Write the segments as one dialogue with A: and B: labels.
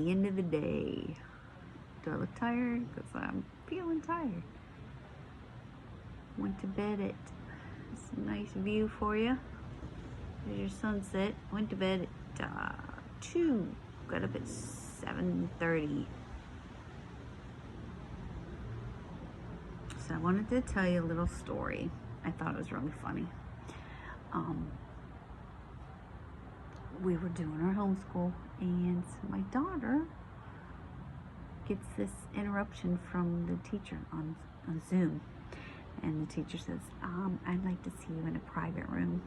A: the end of the day. Do I look tired? Because I'm feeling tired. Went to bed at, it's a nice view for you. There's your sunset. Went to bed at 2. Got up at 7:30. So I wanted to tell you a little story. I thought it was really funny. We were doing our homeschool, and my daughter gets this interruption from the teacher on Zoom. And the teacher says, I'd like to see you in a private room.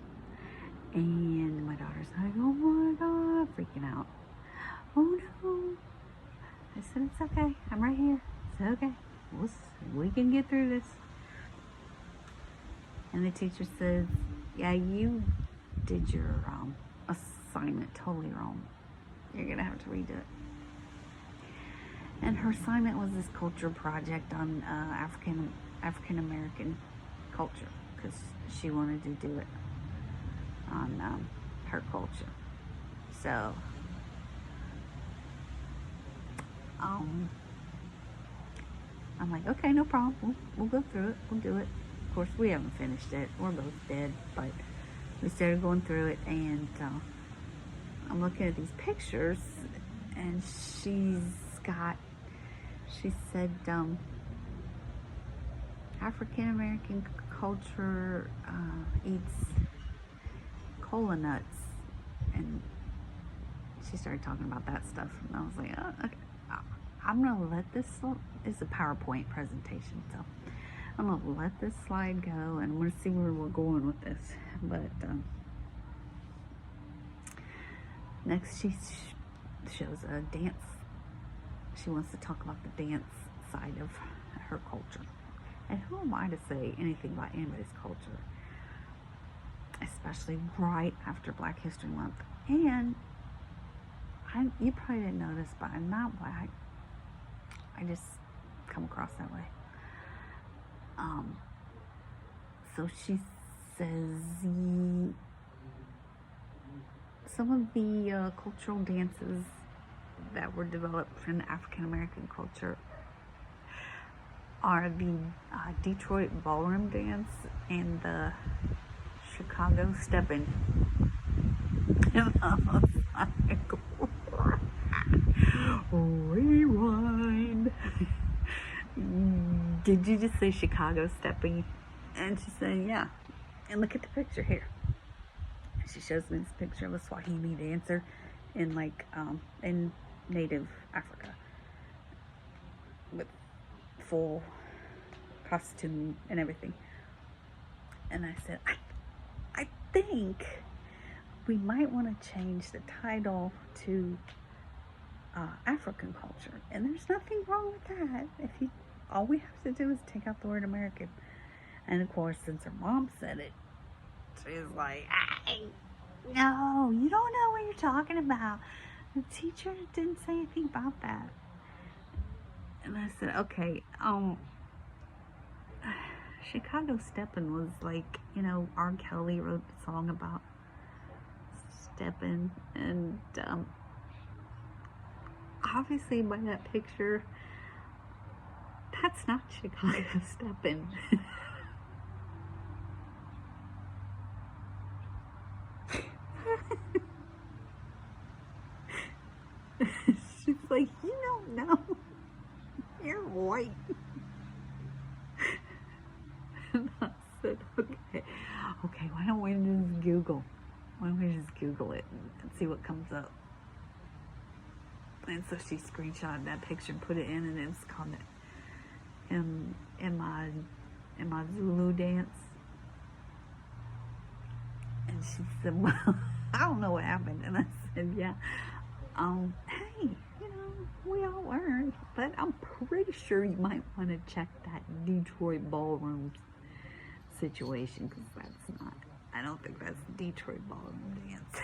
A: And my daughter's like, oh my God, freaking out. Oh no. I said, it's okay. I'm right here. It's okay. We can get through this. And the teacher says, yeah, you did your assignment totally wrong. You're going to have to redo it. And her assignment was this culture project on African American culture, because she wanted to do it on her culture. So I'm like, okay, no problem. We'll go through it. We'll do it. Of course, we haven't finished it. We're both dead, but we started going through it, and I'm looking at these pictures, and she said, African American culture eats cola nuts, and she started talking about that stuff, and I was like, oh, okay. I'm gonna let this, it's a PowerPoint presentation, so I'm gonna let this slide go, and we're gonna see where we're going with this. But next she shows a dance. She wants to talk about the dance side of her culture. And who am I to say anything about anybody's culture, especially right after Black History Month? And you probably didn't notice, but I'm not black. I just come across that way. So she says some of the cultural dances that were developed in African American culture are the Detroit ballroom dance and the Chicago stepping. Rewind. Did you just say Chicago stepping? And she said, yeah. And look at the picture here. She shows me this picture of a Swahili dancer in in native Africa with full costume and everything. And I said, I think we might want to change the title to African culture. And there's nothing wrong with that. All we have to do is take out the word American. And of course, since her mom said it, she's like, no, you don't know what you're talking about. The teacher didn't say anything about that. And I said, okay, Chicago Steppin' was like, R. Kelly wrote a song about stepping, and obviously by that picture, that's not Chicago Steppin'. She's like, you don't know. You're white. And I said, okay, why don't we just Google? Why don't we just Google it and see what comes up? And so she screenshotted that picture and put it in, and it's called in my Zulu dance. And she said, well, I don't know what happened. And I said, yeah, hey, we all learn, but I'm pretty sure you might want to check that Detroit ballroom situation, because I don't think that's Detroit ballroom dance.